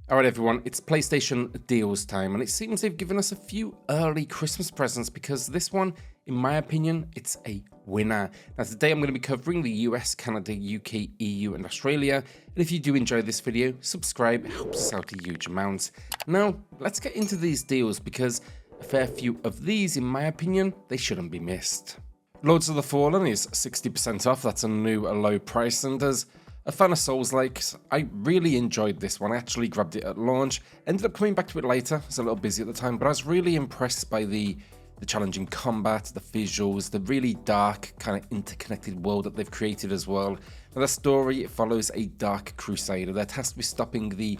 Alright everyone, it's PlayStation deals time, and it seems they've given us a few early Christmas presents because this one, in my opinion, it's a winner. Now today I'm going to be covering the US, Canada, UK, EU and Australia, and if you do enjoy this video, subscribe, it helps us out a huge amount. Now, let's get into these deals because a fair few of these, in my opinion, they shouldn't be missed. Lords of the Fallen is 60% off, that's a new low price, and as a fan of Souls-likes, I really enjoyed this one. I actually grabbed it at launch, ended up coming back to it later, I was a little busy at the time, but I was really impressed by the challenging combat, the visuals, the really dark, kind of interconnected world that they've created as well. Now the story, it follows a dark crusader. They're tasked with stopping the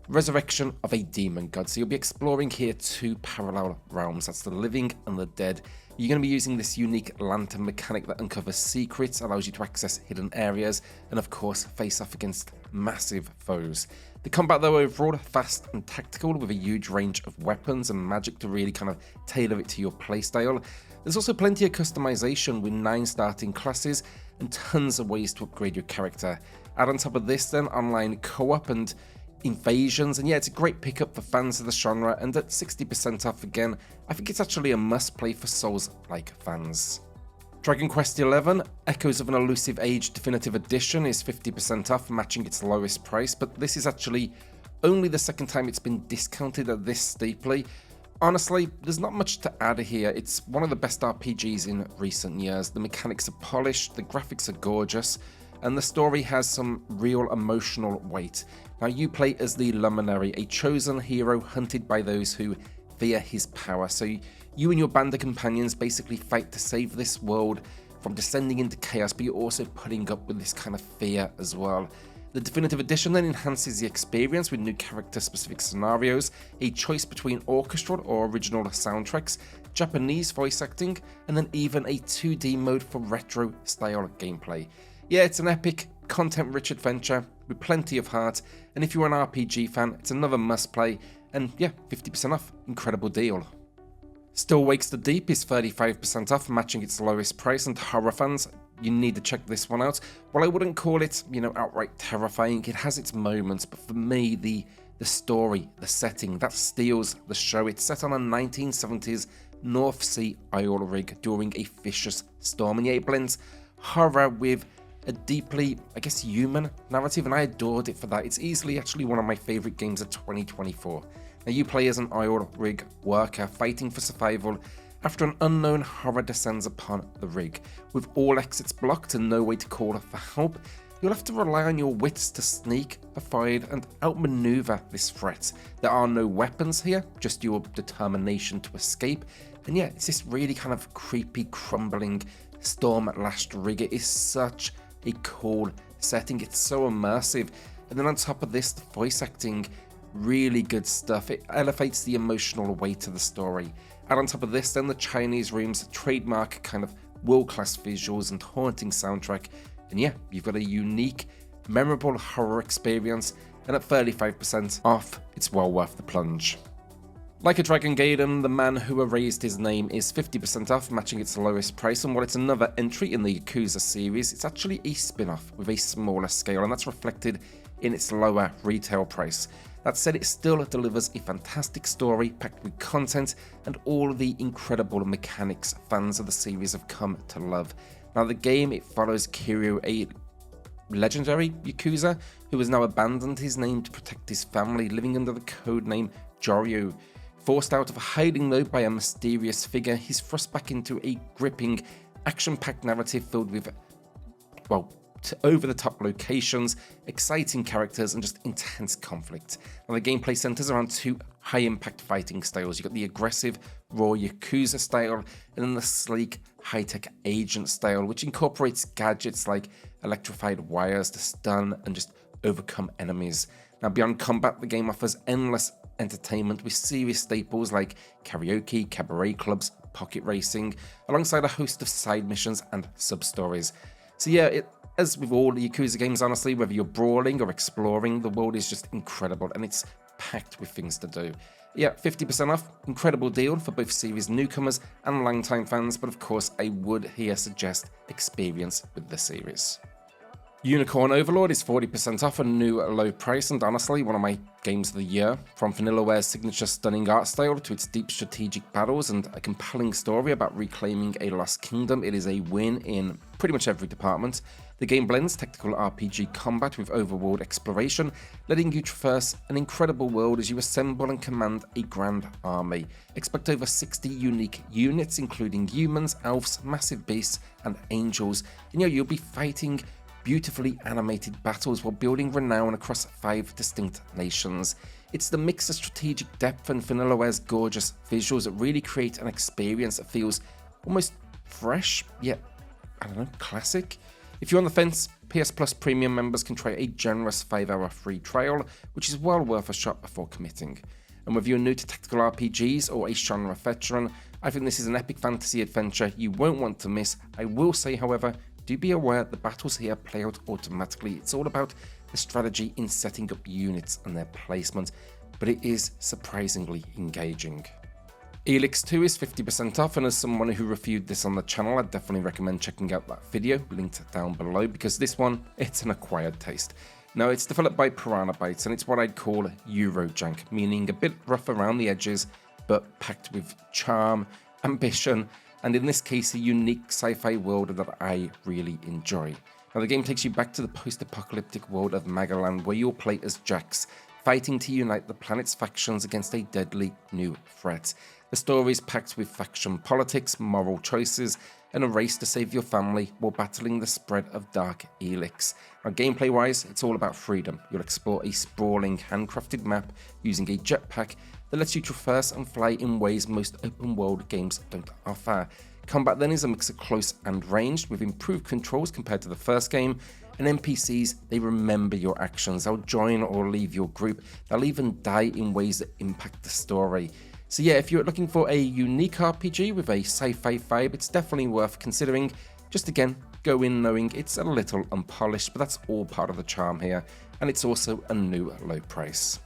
resurrection of a demon god. So you'll be exploring here two parallel realms, that's the living and the dead. You're going to be using this unique lantern mechanic that uncovers secrets, allows you to access hidden areas, and of course face off against massive foes. The combat though overall fast and tactical with a huge range of weapons and magic to really kind of tailor it to your playstyle. There's also plenty of customization with 9 starting classes and tons of ways to upgrade your character. Add on top of this then online co-op and invasions, and yeah, it's a great pickup for fans of the genre, and at 60% off again, I think it's actually a must play for Souls-like fans. Dragon Quest XI, Echoes of an Elusive Age Definitive Edition is 50% off, matching its lowest price, but this is actually only the second time it's been discounted at this steeply. Honestly, there's not much to add here. It's one of the best RPGs in recent years. The mechanics are polished, the graphics are gorgeous, and the story has some real emotional weight. Now you play as the Luminary, a chosen hero hunted by those who fear his power. So you and your band of companions basically fight to save this world from descending into chaos, but you're also putting up with this kind of fear as well. The Definitive Edition then enhances the experience with new character-specific scenarios, a choice between orchestral or original soundtracks, Japanese voice acting, and then even a 2D mode for retro-style gameplay. Yeah, it's an epic, content-rich adventure with plenty of heart, and if you're an RPG fan, it's another must-play, and yeah, 50% off, incredible deal. Still Wakes the Deep is 35% off, matching its lowest price, and horror fans, you need to check this one out. While I wouldn't call it, outright terrifying, it has its moments, but for me, the story, the setting, that steals the show. It's set on a 1970s North Sea oil rig during a vicious storm, and yeah, it blends horror with a deeply, human narrative, and I adored it for that. It's easily actually one of my favourite games of 2024. Now you play as an oil rig worker fighting for survival after an unknown horror descends upon the rig. With all exits blocked and no way to call for help, you'll have to rely on your wits to sneak, avoid and outmaneuver this threat. There are no weapons here, just your determination to escape, and yeah, it's this really kind of creepy, crumbling, storm-lashed rig. It is such a cool setting, it's so immersive, and then on top of this, the voice acting, really good stuff. It elevates the emotional weight of the story. And on top of this, then the Chinese Room's trademark kind of world-class visuals and haunting soundtrack, and yeah, you've got a unique, memorable horror experience, and at 35% off, it's well worth the plunge. Like a Dragon Gaiden, The Man Who Erased His Name is 50% off, matching its lowest price, and while it's another entry in the Yakuza series, it's actually a spin-off with a smaller scale, and that's reflected in its lower retail price. That said, it still delivers a fantastic story packed with content and all the incredible mechanics fans of the series have come to love. Now the game, it follows Kiryu, a legendary Yakuza who has now abandoned his name to protect his family, living under the codename Joryu. Forced out of hiding though by a mysterious figure, he's thrust back into a gripping, action-packed narrative filled with, over-the-top locations, exciting characters, and just intense conflict. Now the gameplay centers around 2 high-impact fighting styles. You've got the aggressive, raw Yakuza style, and then the sleek, high-tech agent style, which incorporates gadgets like electrified wires to stun and just overcome enemies. Now beyond combat, the game offers endless entertainment with serious staples like karaoke, cabaret clubs, pocket racing, alongside a host of side missions and sub-stories. So yeah, as with all the Yakuza games, honestly, whether you're brawling or exploring, the world is just incredible and it's packed with things to do. Yeah, 50% off, incredible deal for both series newcomers and longtime fans, but of course I would here suggest experience with the series. Unicorn Overlord is 40% off a new low price, and honestly one of my games of the year. From Vanillaware's signature stunning art style to its deep strategic battles and a compelling story about reclaiming a lost kingdom, it is a win in pretty much every department. The game blends tactical RPG combat with overworld exploration, letting you traverse an incredible world as you assemble and command a grand army. Expect over 60 unique units, including humans, elves, massive beasts, and angels. And you'll be fighting beautifully animated battles while building renown across 5 distinct nations. It's the mix of strategic depth and Vanillaware's gorgeous visuals that really create an experience that feels almost fresh, yet, classic. If you're on the fence, PS Plus Premium members can try a generous 5-hour free trial, which is well worth a shot before committing. And whether you're new to tactical RPGs or a genre veteran, I think this is an epic fantasy adventure you won't want to miss. I will say, however, do be aware the battles here play out automatically. It's all about the strategy in setting up units and their placement, but it is surprisingly engaging. Elex II is 50% off, and as someone who reviewed this on the channel, I'd definitely recommend checking out that video, linked down below, because this one, it's an acquired taste. Now, it's developed by Piranha Bytes, and it's what I'd call Eurojank, meaning a bit rough around the edges, but packed with charm, ambition, and in this case a unique sci-fi world that I really enjoy. Now the game takes you back to the post-apocalyptic world of Magaland, where you'll play as Jax, fighting to unite the planet's factions against a deadly new threat. The story is packed with faction politics, moral choices, and a race to save your family while battling the spread of dark Elex. Now gameplay wise, it's all about freedom. You'll explore a sprawling handcrafted map using a jetpack that lets you traverse and fly in ways most open world games don't offer. Combat then is a mix of close and ranged, with improved controls compared to the first game, and NPCs, they remember your actions. They'll join or leave your group. They'll even die in ways that impact the story. So yeah, if you're looking for a unique RPG with a sci-fi vibe, it's definitely worth considering. Just again, go in knowing it's a little unpolished, but that's all part of the charm here, and it's also a new low price.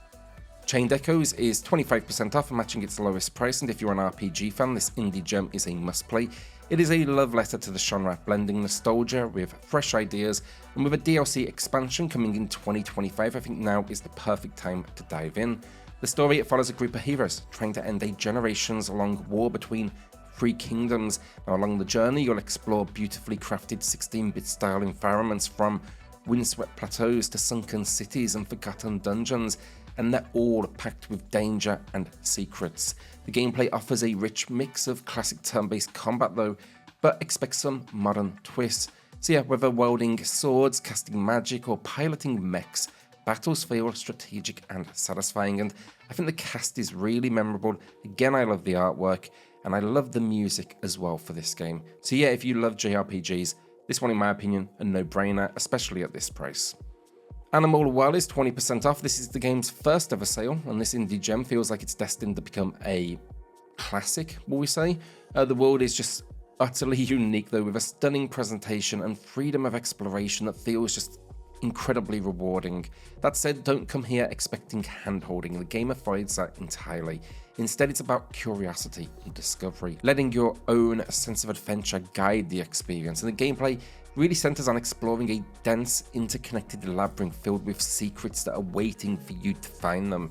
Chained Echoes is 25% off, matching its lowest price, and if you're an RPG fan, this indie gem is a must-play. It is a love letter to the genre, blending nostalgia with fresh ideas, and with a DLC expansion coming in 2025, I think now is the perfect time to dive in. The story, it follows a group of heroes trying to end a generations-long war between 3 kingdoms. Now along the journey, you'll explore beautifully crafted 16-bit style environments, from windswept plateaus to sunken cities and forgotten dungeons, and they're all packed with danger and secrets. The gameplay offers a rich mix of classic turn-based combat though, but expect some modern twists. So yeah, whether wielding swords, casting magic, or piloting mechs, battles feel strategic and satisfying, and I think the cast is really memorable. Again, I love the artwork, and I love the music as well for this game. So yeah, if you love JRPGs, this one in my opinion, a no-brainer, especially at this price. Animal Well is 20% off. This is the game's first ever sale, and this indie gem feels like it's destined to become a classic, will we say. The world is just utterly unique though, with a stunning presentation and freedom of exploration that feels just incredibly rewarding. That said, don't come here expecting hand-holding. The game avoids that entirely. Instead, it's about curiosity and discovery, letting your own sense of adventure guide the experience, and the gameplay really centers on exploring a dense, interconnected labyrinth filled with secrets that are waiting for you to find them.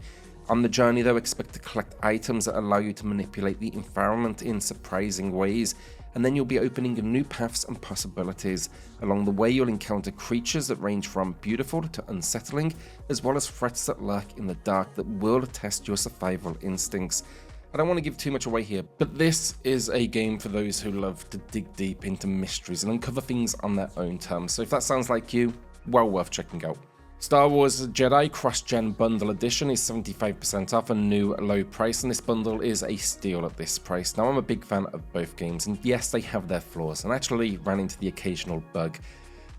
On the journey though, expect to collect items that allow you to manipulate the environment in surprising ways, and then you'll be opening new paths and possibilities. Along the way, you'll encounter creatures that range from beautiful to unsettling, as well as threats that lurk in the dark that will test your survival instincts. I don't want to give too much away here, but this is a game for those who love to dig deep into mysteries and uncover things on their own terms. So if that sounds like you, well worth checking out. Star Wars Jedi Cross-Gen Bundle Edition is 75% off, a new low price, and this bundle is a steal at this price. Now, I'm a big fan of both games, and yes, they have their flaws, and actually ran into the occasional bug.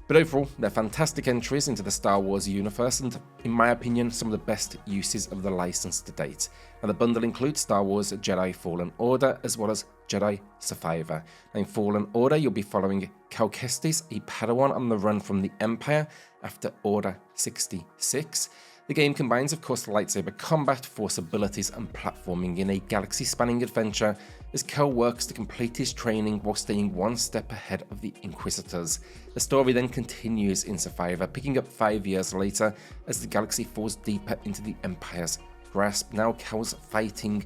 But overall, they're fantastic entries into the Star Wars universe, and in my opinion, some of the best uses of the license to date. Now, the bundle includes Star Wars Jedi Fallen Order, as well as Jedi Survivor. Now, in Fallen Order, you'll be following Cal Kestis, a Padawan on the run from the Empire after Order 66. The game combines, of course, lightsaber combat, force abilities, and platforming in a galaxy-spanning adventure as Kel works to complete his training while staying one step ahead of the Inquisitors. The story then continues in Survivor, picking up 5 years later as the galaxy falls deeper into the Empire's grasp. Now Kel's fighting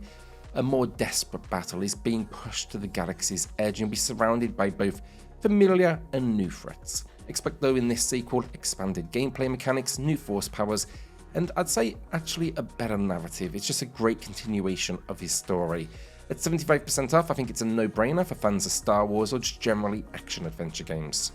a more desperate battle, is being pushed to the galaxy's edge and be surrounded by both familiar and new threats. Expect though in this sequel expanded gameplay mechanics, new force powers, and I'd say actually a better narrative. It's just a great continuation of his story. At 75% off, I think it's a no-brainer for fans of Star Wars or just generally action-adventure games.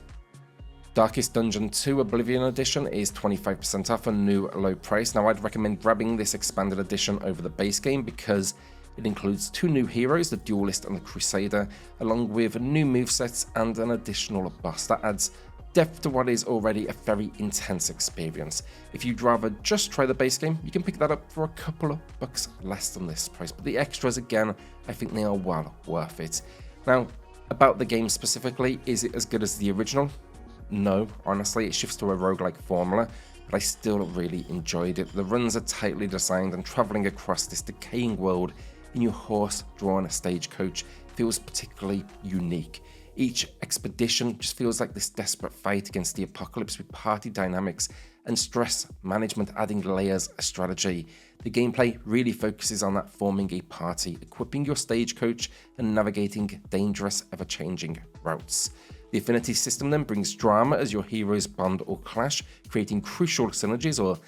Darkest Dungeon 2 Oblivion Edition is 25% off a new low price. Now I'd recommend grabbing this expanded edition over the base game because it includes 2 new heroes, the Duelist and the Crusader, along with new movesets and an additional boss that adds depth to what is already a very intense experience. If you'd rather just try the base game, you can pick that up for a couple of bucks less than this price, but the extras, again, I think they are well worth it. Now, about the game specifically, is it as good as the original? No, honestly, it shifts to a roguelike formula, but I still really enjoyed it. The runs are tightly designed, and travelling across this decaying world in your horse-drawn stagecoach feels particularly unique. Each expedition just feels like this desperate fight against the apocalypse with party dynamics and stress management adding layers of strategy. The gameplay really focuses on that forming a party, equipping your stagecoach and navigating dangerous, ever-changing routes. The affinity system then brings drama as your heroes bond or clash, creating crucial synergies or,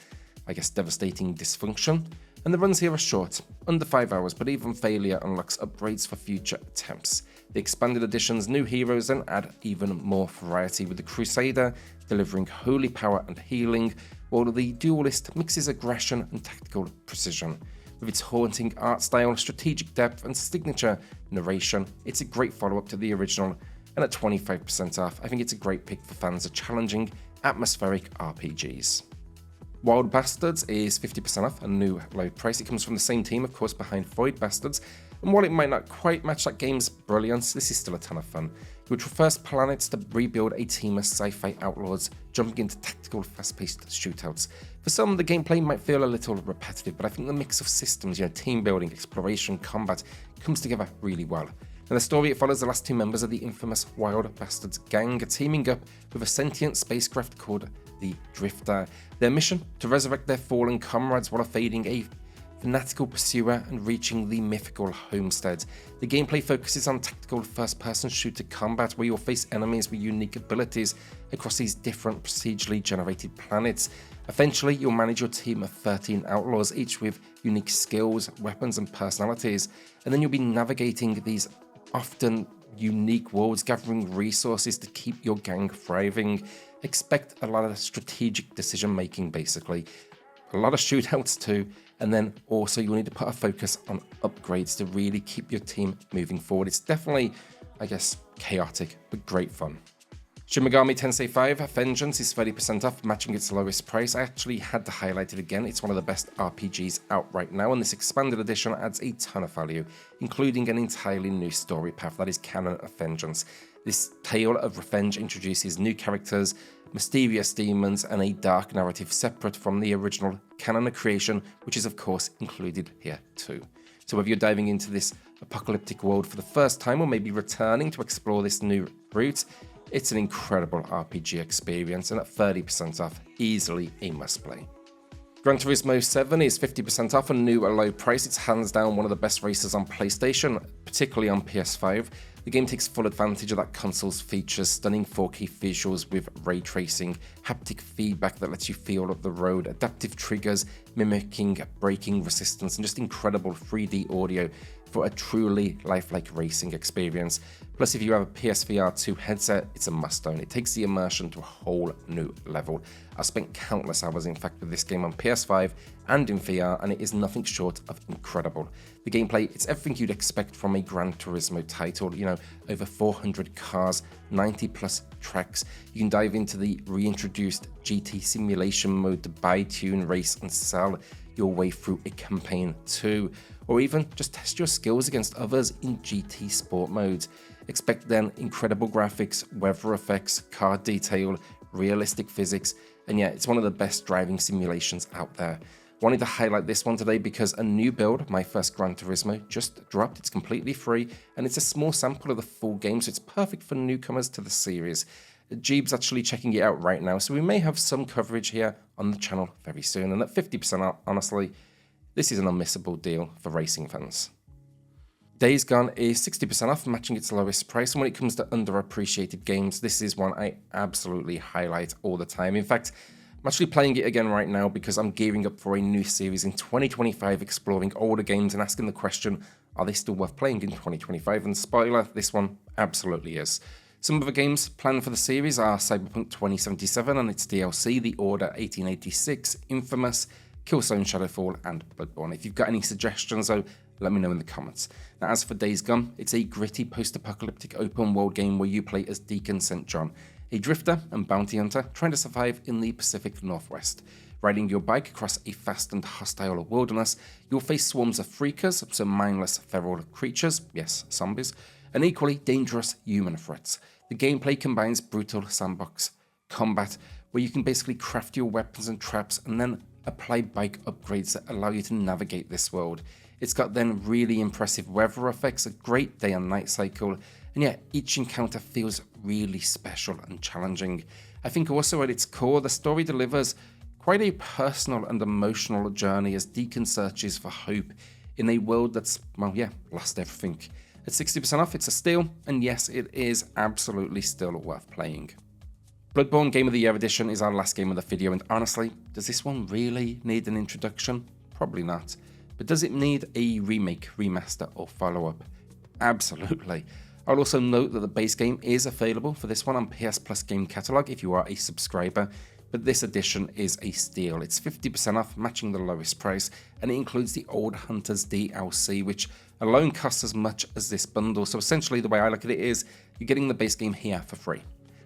I guess, devastating dysfunction. And the runs here are short, under 5 hours, but even failure unlocks upgrades for future attempts. The expanded edition's new heroes then add even more variety, with the Crusader delivering holy power and healing, while the Duelist mixes aggression and tactical precision. With its haunting art style, strategic depth, and signature narration, it's a great follow-up to the original, and at 25% off, I think it's a great pick for fans of challenging, atmospheric RPGs. Wild Bastards is 50% off, a new low price. It comes from the same team, of course, behind Void Bastards, and while it might not quite match that game's brilliance, this is still a ton of fun. You would traverse planets to rebuild a team of sci-fi outlaws, jumping into tactical, fast-paced shootouts. For some, the gameplay might feel a little repetitive, but I think the mix of systems, team building, exploration, combat, comes together really well. In the story, it follows the last 2 members of the infamous Wild Bastards gang teaming up with a sentient spacecraft called the Drifter. Their mission? To resurrect their fallen comrades while evading a fanatical pursuer and reaching the mythical homestead. The gameplay focuses on tactical first-person shooter combat where you'll face enemies with unique abilities across these different procedurally generated planets. Eventually, you'll manage your team of 13 outlaws, each with unique skills, weapons, and personalities, and then you'll be navigating these often unique worlds, gathering resources to keep your gang thriving. Expect a lot of strategic decision making, basically. A lot of shootouts too, and then also you'll need to put a focus on upgrades to really keep your team moving forward. It's definitely, I guess, chaotic, but great fun. Shin Megami Tensei 5 Vengeance is 30% off, matching its lowest price. I actually had to highlight it again. It's one of the best RPGs out right now, and this expanded edition adds a ton of value, including an entirely new story path that is canon of Vengeance. This tale of revenge introduces new characters, mysterious demons, and a dark narrative separate from the original canon of creation, which is of course included here too. So whether you're diving into this apocalyptic world for the first time or maybe returning to explore this new route, it's an incredible RPG experience, and at 30% off, easily a must-play. Gran Turismo 7 is 50% off a new low price. It's hands down one of the best races on PlayStation, particularly on PS5. The game takes full advantage of that console's features, stunning 4K visuals with ray tracing, haptic feedback that lets you feel up the road, adaptive triggers mimicking braking resistance, and just incredible 3D audio for a truly lifelike racing experience. Plus, if you have a PSVR 2 headset, it's a must-own. It takes the immersion to a whole new level. I've spent countless hours, in fact, with this game on PS5 and in VR, and it is nothing short of incredible. The gameplay, it's everything you'd expect from a Gran Turismo title, over 400 cars, 90 plus tracks. You can dive into the reintroduced GT simulation mode to buy, tune, race, and sell your way through a campaign too, or even just test your skills against others in GT Sport modes. Expect then incredible graphics, weather effects, car detail, realistic physics, and yeah, it's one of the best driving simulations out there. Wanted to highlight this one today because a new build, my first Gran Turismo, just dropped. It's completely free, and it's a small sample of the full game, so it's perfect for newcomers to the series. Jeeb's actually checking it out right now, so we may have some coverage here on the channel very soon, and at 50% off, honestly, this is an unmissable deal for racing fans. Days Gone is 60% off, matching its lowest price, and when it comes to underappreciated games, this is one I absolutely highlight all the time. In fact, I'm actually playing it again right now because I'm gearing up for a new series in 2025 exploring older games and asking the question, are they still worth playing in 2025? And spoiler, this one absolutely is. Some other games planned for the series are Cyberpunk 2077 and its DLC, The Order 1886, Infamous, Killzone Shadowfall, and Bloodborne. If you've got any suggestions, though, let me know in the comments. Now, as for Days Gone, it's a gritty post-apocalyptic open-world game where you play as Deacon St. John, a drifter and bounty hunter trying to survive in the Pacific Northwest. Riding your bike across a vast and hostile wilderness, you'll face swarms of freakers, so mindless feral creatures, yes, zombies, and equally dangerous human threats. The gameplay combines brutal sandbox combat, where you can basically craft your weapons and traps and then apply bike upgrades that allow you to navigate this world. It's got then really impressive weather effects, a great day and night cycle, and yet each encounter feels really special and challenging. I think also at its core, the story delivers quite a personal and emotional journey as Deacon searches for hope in a world that's, well, yeah, lost everything. At 60% off, it's a steal, and yes, it is absolutely still worth playing. Bloodborne Game of the Year Edition is our last game of the video, and honestly, does this one really need an introduction? Probably not. But does it need a remake, remaster, or follow-up? Absolutely. I'll also note that the base game is available for this one on PS Plus Game Catalog if you are a subscriber, but this edition is a steal. It's 50% off, matching the lowest price, and it includes the Old Hunters DLC, which alone costs as much as this bundle. So essentially, the way I look at it is, you're getting the base game here for free.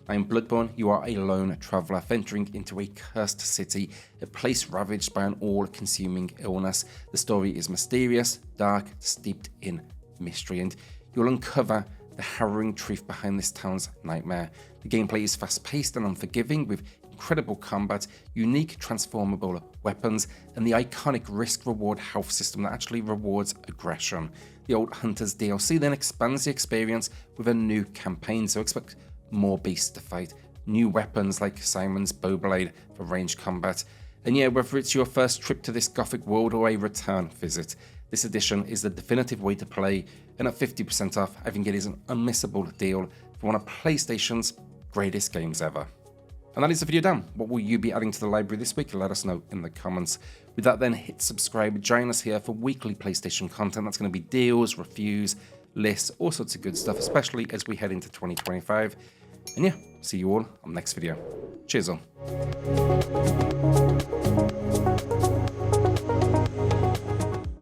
Now in Bloodborne, you are a lone traveller venturing into a cursed city, a place ravaged by an all-consuming illness. The story is mysterious, dark, steeped in mystery, and you'll uncover the harrowing truth behind this town's nightmare. The gameplay is fast-paced and unforgiving, with incredible combat, unique transformable weapons, and the iconic risk-reward health system that actually rewards aggression. The Old Hunters DLC then expands the experience with a new campaign, so expect more beasts to fight, new weapons like Simon's Bowblade for ranged combat, and yeah, whether it's your first trip to this gothic world or a return visit, this edition is the definitive way to play, and at 50% off, I think it is an unmissable deal for one of PlayStation's greatest games ever. And that is the video done. What will you be adding to the library this week? Let us know in the comments. With that then, hit subscribe, join us here for weekly PlayStation content. That's going to be deals, reviews, lists, all sorts of good stuff, especially as we head into 2025. And yeah, see you all on the next video. Cheers all.